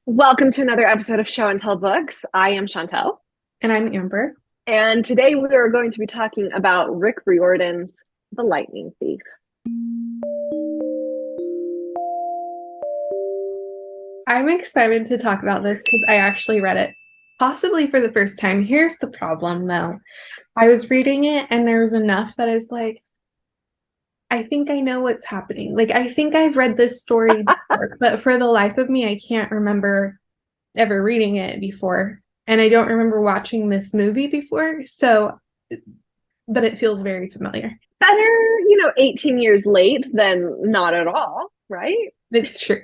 Welcome to another episode of Show and Tell Books. I am Chantel, And I'm Amber. and today we are going to be talking about Rick Riordan's The Lightning Thief. I'm excited to talk about this because I actually read it possibly for the first time. Here's the problem though. I was reading it and there was enough that I was like, I think I know what's happening. Like, I think I've read this story before, but for the life of me, I can't remember ever reading it before. And I don't remember watching this movie before. So, but it feels very familiar. Better, 18 years late than not at all, right? It's true.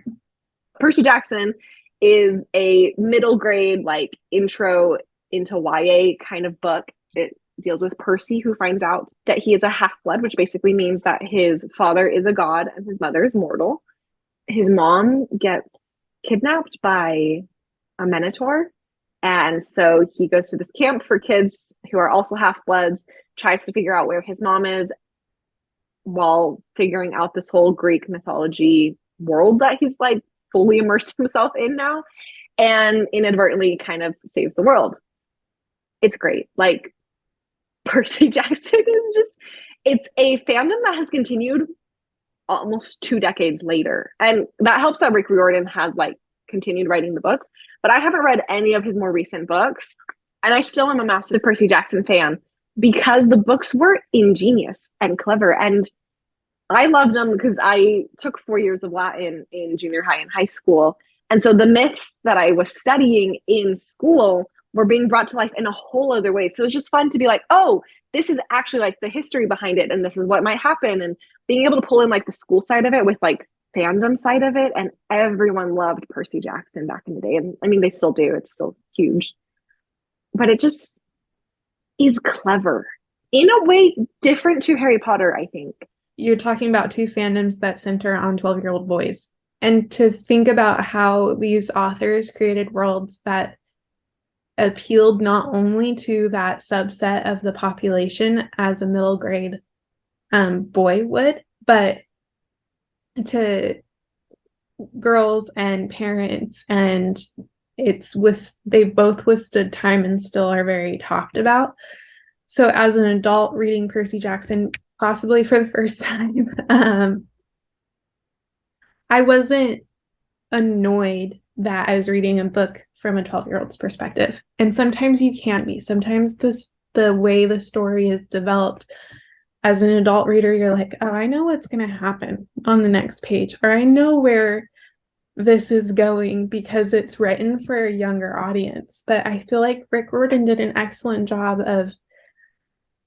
Percy Jackson is a middle grade, like, intro into YA kind of book. It deals with Percy, who finds out that he is a half-blood, which basically means that his father is a god and his mother is mortal. His mom gets kidnapped by a minotaur. And so he goes to this camp for kids who are also half-bloods, tries to figure out where his mom is while figuring out this whole Greek mythology world that he's like fully immersed himself in now, and inadvertently kind of saves the world. It's great. Like, Percy Jackson is just, it's a fandom that has continued almost 2 decades later. And that helps that Rick Riordan has like continued writing the books, but I haven't read any of his more recent books. And I still am a massive Percy Jackson fan because the books were ingenious and clever. And I loved them because I took 4 years of Latin in junior high and high school. And so the myths that I was studying in school were being brought to life in a whole other way. So it was just fun to be like, oh, this is actually like the history behind it, and this is what might happen. And being able to pull in like the school side of it with like fandom side of it. And everyone loved Percy Jackson back in the day. And I mean, they still do. It's still huge. But it just is clever in a way different to Harry Potter, I think. You're talking about two fandoms that center on 12-year-old boys. And to think about how these authors created worlds that appealed not only to that subset of the population as a middle grade boy would, but to girls and parents. And they've both withstood time and still are very talked about. So as an adult reading Percy Jackson, possibly for the first time, I wasn't annoyed that I was reading a book from a 12-year-old's perspective. And sometimes you can be. Sometimes the way the story is developed as an adult reader, you're like, oh, I know what's going to happen on the next page, or I know where this is going because it's written for a younger audience. But I feel like Rick Riordan did an excellent job of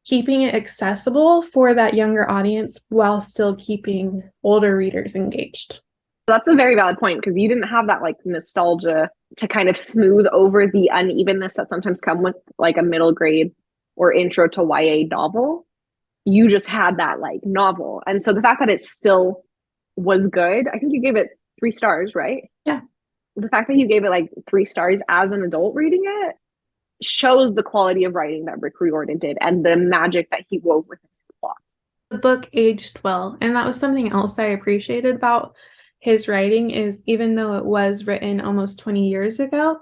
keeping it accessible for that younger audience while still keeping older readers engaged. That's a very valid point because you didn't have that like nostalgia to kind of smooth over the unevenness that sometimes come with like a middle grade or intro to YA novel. You just had that like novel. And so the fact that it still was good, I think you gave it 3 stars, right? Yeah. The fact that you gave it like 3 stars as an adult reading it shows the quality of writing that Rick Riordan did and the magic that he wove within his plot. The book aged well, and that was something else I appreciated about his writing is even though it was written almost 20 years ago,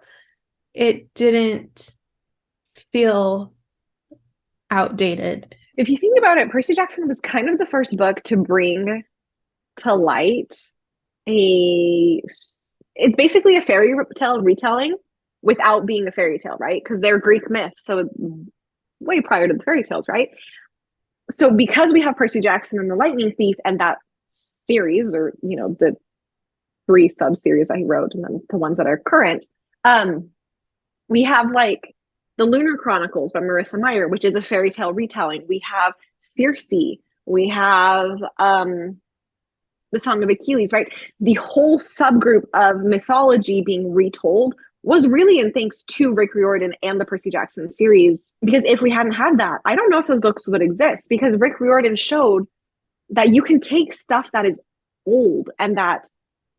it didn't feel outdated. If you think about it, Percy Jackson was kind of the first book to bring to light it's basically a fairy tale retelling without being a fairy tale, right? Because they're Greek myths, so way prior to the fairy tales, right? So because we have Percy Jackson and the Lightning Thief and that series, or the 3 sub-series that he wrote and then the ones that are current, we have like the Lunar Chronicles by Marissa Meyer, which is a fairy tale retelling. We have Circe. We have the Song of Achilles, right? The whole subgroup of mythology being retold was really in thanks to Rick Riordan and the Percy Jackson series. Because if we hadn't had that, I don't know if those books would exist, because Rick Riordan showed that you can take stuff that is old and that,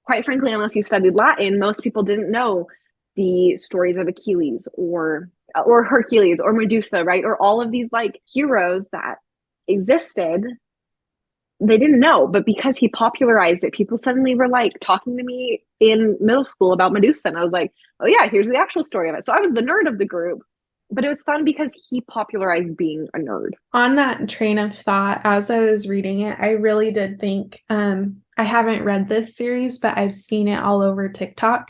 quite frankly, unless you studied Latin, most people didn't know the stories of Achilles or Hercules or Medusa, right? Or all of these like heroes that existed they didn't know, but because he popularized it, people suddenly were like talking to me in middle school about Medusa. And I was like, oh yeah, here's the actual story of it. So I was the nerd of the group, but it was fun because he popularized being a nerd. On that train of thought, as I was reading it, I really did think, I haven't read this series, but I've seen it all over TikTok.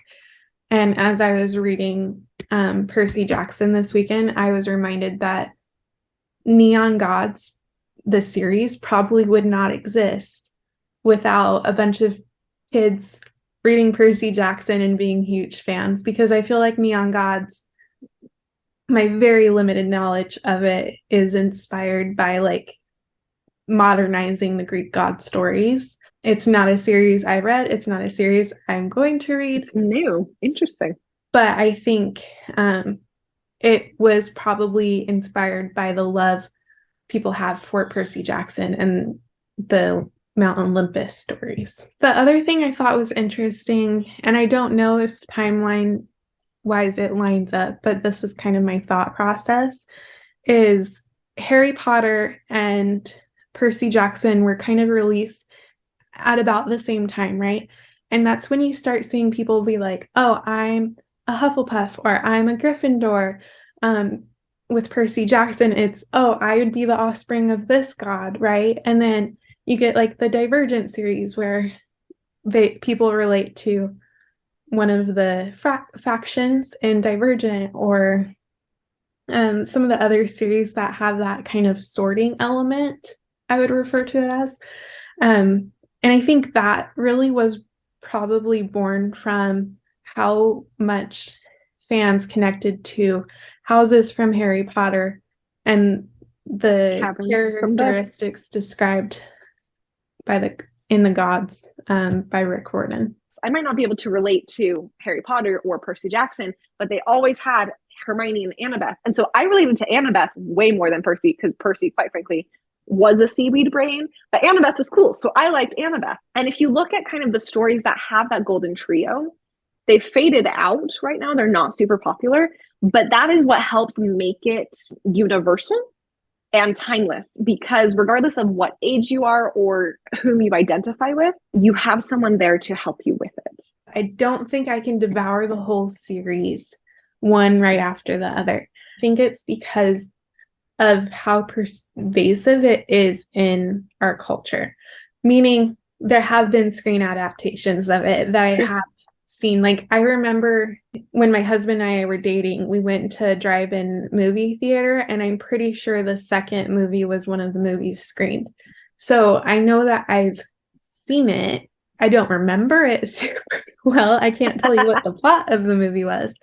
And as I was reading Percy Jackson this weekend, I was reminded that Neon Gods, the series, probably would not exist without a bunch of kids reading Percy Jackson and being huge fans, because I feel like Neon Gods, my very limited knowledge of it, is inspired by like modernizing the Greek god stories. It's not a series I read. It's not a series I'm going to read. It's new. Interesting. But I think it was probably inspired by the love people have for Percy Jackson and the Mount Olympus stories. The other thing I thought was interesting, and I don't know if timeline-wise it lines up, but this was kind of my thought process, is Harry Potter and Percy Jackson were kind of released at about the same time, right? And that's when you start seeing people be like, oh, I'm a Hufflepuff, or I'm a Gryffindor. With Percy Jackson, it's, oh, I would be the offspring of this god, right? And then you get like the Divergent series where people relate to one of the factions in Divergent, or some of the other series that have that kind of sorting element, I would refer to it as. And I think that really was probably born from how much fans connected to houses from Harry Potter and the characteristics described in the gods by Riordan. I might not be able to relate to Harry Potter or Percy Jackson, but they always had Hermione and Annabeth. And so I related to Annabeth way more than Percy, because Percy, quite frankly, was a seaweed brain, but Annabeth was cool. So I liked Annabeth. And if you look at kind of the stories that have that golden trio, they've faded out right now. They're not super popular, but that is what helps make it universal and timeless, because regardless of what age you are or whom you identify with, you have someone there to help you with it. I don't think I can devour the whole series one right after the other. I think it's because of how pervasive it is in our culture, meaning there have been screen adaptations of it that I have seen. Like, I remember when my husband and I were dating, we went to drive-in movie theater, and I'm pretty sure the second movie was one of the movies screened. So I know that I've seen it. I don't remember it super well. I can't tell you what the plot of the movie was.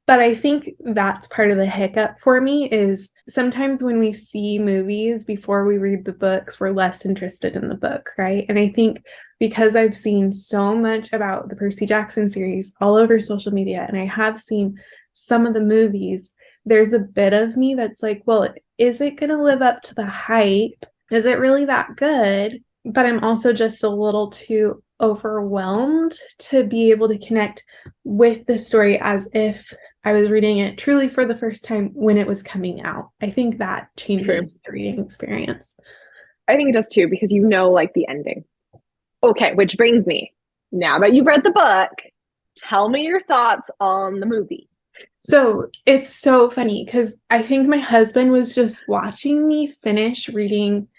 But I think that's part of the hiccup for me, is sometimes when we see movies before we read the books, we're less interested in the book, right? And I think because I've seen so much about the Percy Jackson series all over social media, and I have seen some of the movies, there's a bit of me that's like, well, is it going to live up to the hype? Is it really that good? But I'm also just a little too overwhelmed to be able to connect with the story as if I was reading it truly for the first time when it was coming out. I think that changes the reading experience. I think it does too, because you know, like, the ending. Okay, which brings me, now that you've read the book, tell me your thoughts on the movie. So it's so funny, because I think my husband was just watching me finish reading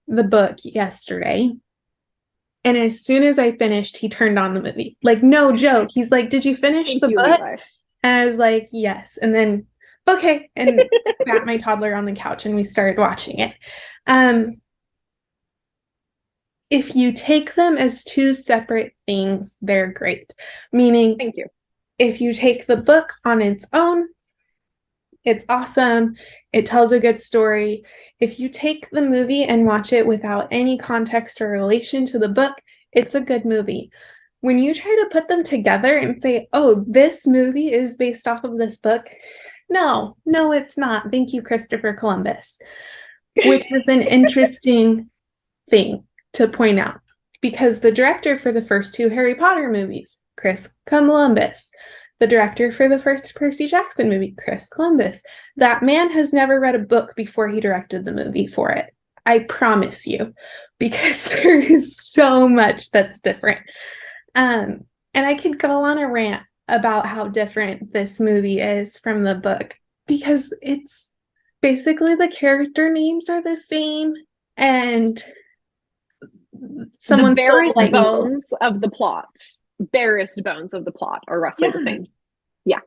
the book yesterday. And as soon as I finished, he turned on the movie. Like, no joke. He's like, did you finish the book? Levi. And I was like, yes. And then, okay. And sat my toddler on the couch and we started watching it. If you take them as two separate things, they're great. Meaning, thank you. If you take the book on its own, it's awesome. It tells a good story. If you take the movie and watch it without any context or relation to the book, it's a good movie. When you try to put them together and say, oh, this movie is based off of this book, no, it's not. Thank you, Christopher Columbus. Which is an interesting thing to point out, because the director for the first two Harry Potter movies, Chris Columbus. The director for the first Percy Jackson movie, Chris Columbus. That man has never read a book before he directed the movie for it. I promise you, because there is so much that's different. And I could go on a rant about how different this movie is from the book, because it's basically the character names are the same, and someone The stole barest the lightning bones of the plot, barest bones of the plot are roughly the Yeah. same. Yeah.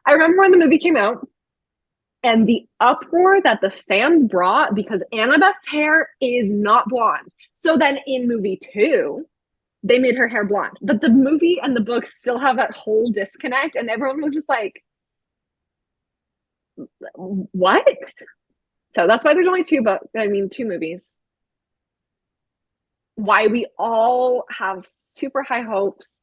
I remember when the movie came out and the uproar that the fans brought because Annabeth's hair is not blonde. So then in movie 2, they made her hair blonde. But the movie and the book still have that whole disconnect, and everyone was just like, what? So that's why there's only 2 movies. Why we all have super high hopes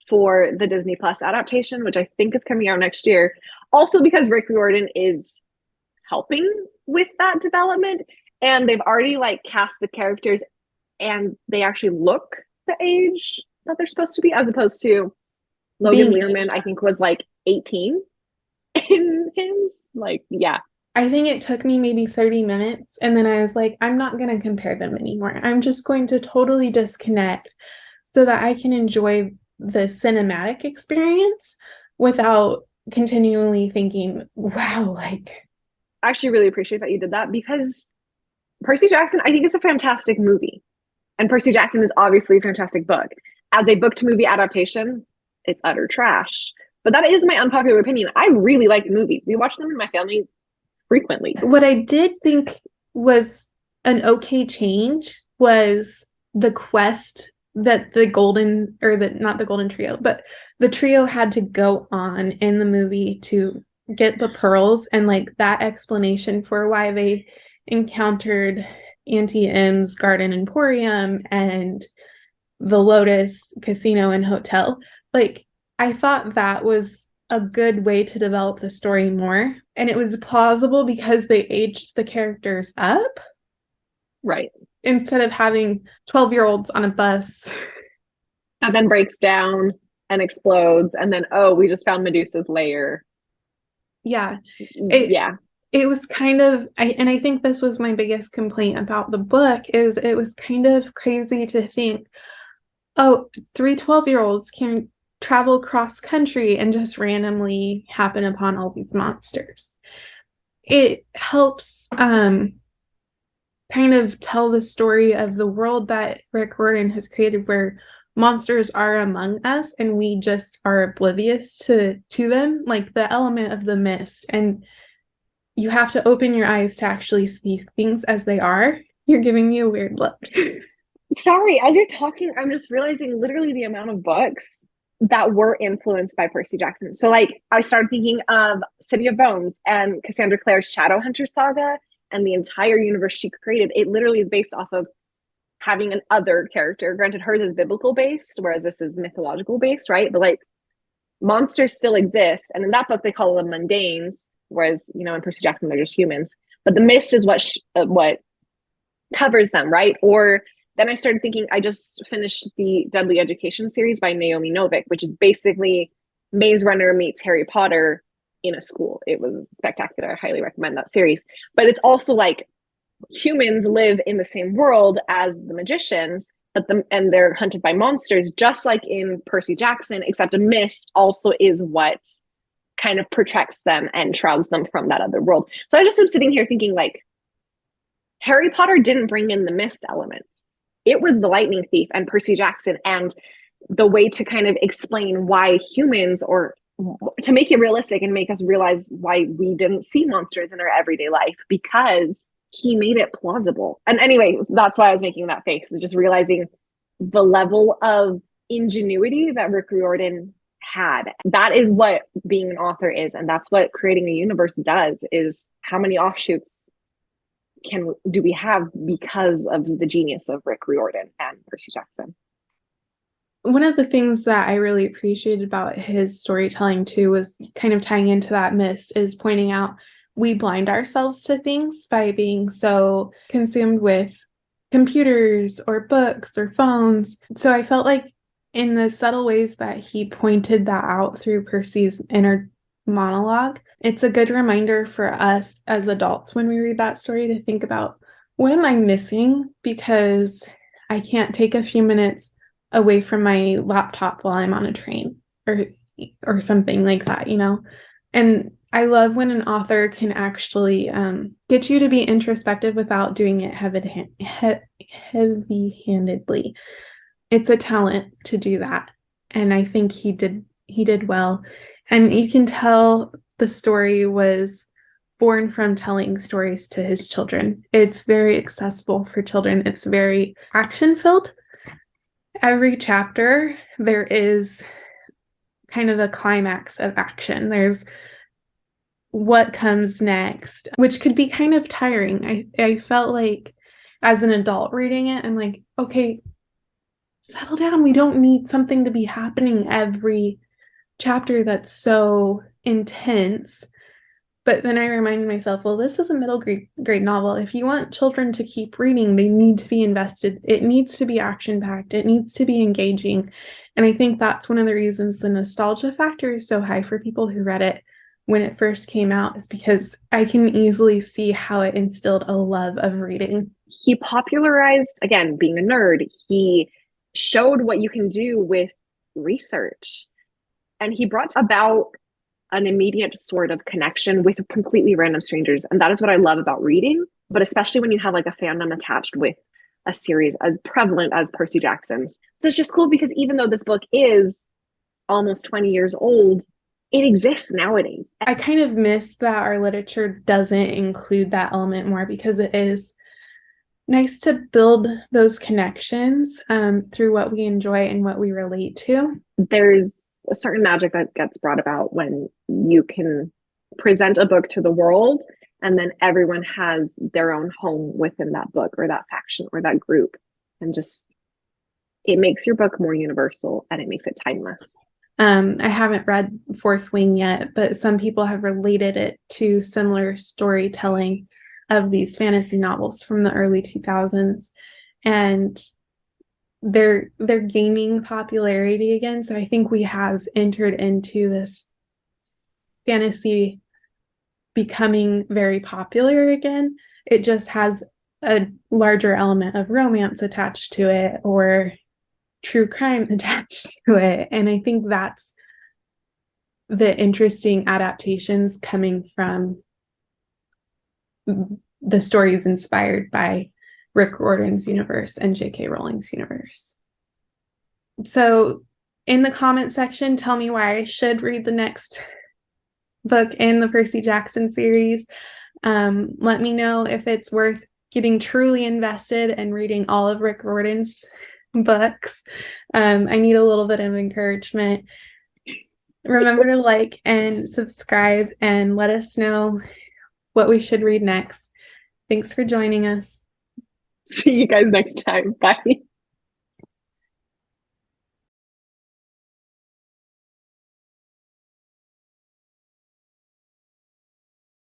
for the Disney Plus adaptation, which I think is coming out next year. Also because Rick Riordan is helping with that development, and they've already like cast the characters and they actually look the age that they're supposed to be, as opposed to Logan Lerman, I think, was like 18 in his. Like, yeah. I think it took me maybe 30 minutes, and then I was like, I'm not going to compare them anymore. I'm just going to totally disconnect so that I can enjoy the cinematic experience without continually thinking, wow, like. I actually really appreciate that you did that, because Percy Jackson, I think, is a fantastic movie. And Percy Jackson is obviously a fantastic book. As a book to movie adaptation, it's utter trash. But that is my unpopular opinion. I really like the movies. We watch them in my family frequently. What I did think was an okay change was the quest that not the golden trio, but the trio had to go on in the movie to get the pearls, and like that explanation for why they encountered Auntie M's garden emporium and the Lotus Casino and Hotel. Like, I thought that was a good way to develop the story more, and it was plausible because they aged the characters up, right, instead of having 12-year-olds on a bus and then breaks down and explodes, and then, oh, we just found Medusa's lair. Yeah. Yeah. It was kind of, and I think this was my biggest complaint about the book, is it was kind of crazy to think, oh, 3 12-year-olds can travel cross country and just randomly happen upon all these monsters. It helps kind of tell the story of the world that Rick Riordan has created, where monsters are among us and we just are oblivious to them, like the element of the mist. And you have to open your eyes to actually see things as they are. You're giving me a weird look. Sorry, as you're talking, I'm just realizing literally the amount of books that were influenced by Percy Jackson. So like, I started thinking of City of Bones and Cassandra Clare's Shadowhunter saga, and the entire universe she created. It literally is based off of having an other character. Granted, hers is biblical based, whereas this is mythological based, right? But like, monsters still exist, and in that book they call them mundanes, whereas, you know, in Percy Jackson they're just humans. But the mist is what covers them, right? Or then I started thinking, I just finished the Deadly Education series by Naomi Novik, which is basically Maze Runner meets Harry Potter in a school. It was spectacular. I highly recommend that series. But it's also like, humans live in the same world as the magicians, and they're hunted by monsters, just like in Percy Jackson, except a mist also is what kind of protects them and shrouds them from that other world. So I just am sitting here thinking, like, Harry Potter didn't bring in the mist element. It was the lightning thief and Percy Jackson, and the way to kind of explain why humans, or to make it realistic and make us realize why we didn't see monsters in our everyday life, because he made it plausible. And anyway, that's why I was making that face, is just realizing the level of ingenuity that Rick Riordan had. That is what being an author is, and that's what creating a universe does, is how many offshoots do we have because of the genius of Rick Riordan and Percy Jackson. One of the things that I really appreciated about his storytelling too was kind of tying into that mist, is pointing out we blind ourselves to things by being so consumed with computers or books or phones. So I felt like in the subtle ways that he pointed that out through Percy's inner monologue, it's a good reminder for us as adults when we read that story to think about What am I missing? Because I can't take a few minutes away from my laptop while I'm on a train or something like that, you know? And I love when an author can actually get you to be introspective without doing it heavy-handedly. It's a talent to do that. And I think he did well. And you can tell the story was born from telling stories to his children. It's very accessible for children. It's very action-filled. Every chapter, there is kind of a climax of action. There's what comes next, which could be kind of tiring. I felt like as an adult reading it, I'm like, okay, settle down. We don't need something to be happening every chapter that's so intense. But then I reminded myself, well, this is a middle grade novel. If you want children to keep reading, they need to be invested. It needs to be action-packed. It needs to be engaging. And I think that's one of the reasons the nostalgia factor is so high for people who read it when it first came out, is because I can easily see how it instilled a love of reading. He popularized, again, being a nerd, he showed what you can do with research. And he brought about an immediate sort of connection with completely random strangers. And that is what I love about reading, but especially when you have like a fandom attached with a series as prevalent as Percy Jackson's. So it's just cool because even though this book is almost 20 years old, it exists nowadays. I kind of miss that our literature doesn't include that element more, because it is nice to build those connections through what we enjoy and what we relate to. There's a certain magic that gets brought about when you can present a book to the world and then everyone has their own home within that book or that faction or that group, and just it makes your book more universal and it makes it timeless. I haven't read Fourth Wing yet, but some people have related it to similar storytelling of these fantasy novels from the early 2000s, and they're gaining popularity again. So I think we have entered into this fantasy becoming very popular again. It just has a larger element of romance attached to it, or true crime attached to it. And I think that's the interesting adaptations coming from the stories inspired by Rick Riordan's universe and J.K. Rowling's universe. So in the comment section, tell me why I should read the next book in the Percy Jackson series. Let me know if it's worth getting truly invested and reading all of Rick Riordan's books. I need a little bit of encouragement. Remember to like and subscribe and let us know what we should read next. Thanks for joining us. See you guys next time. Bye.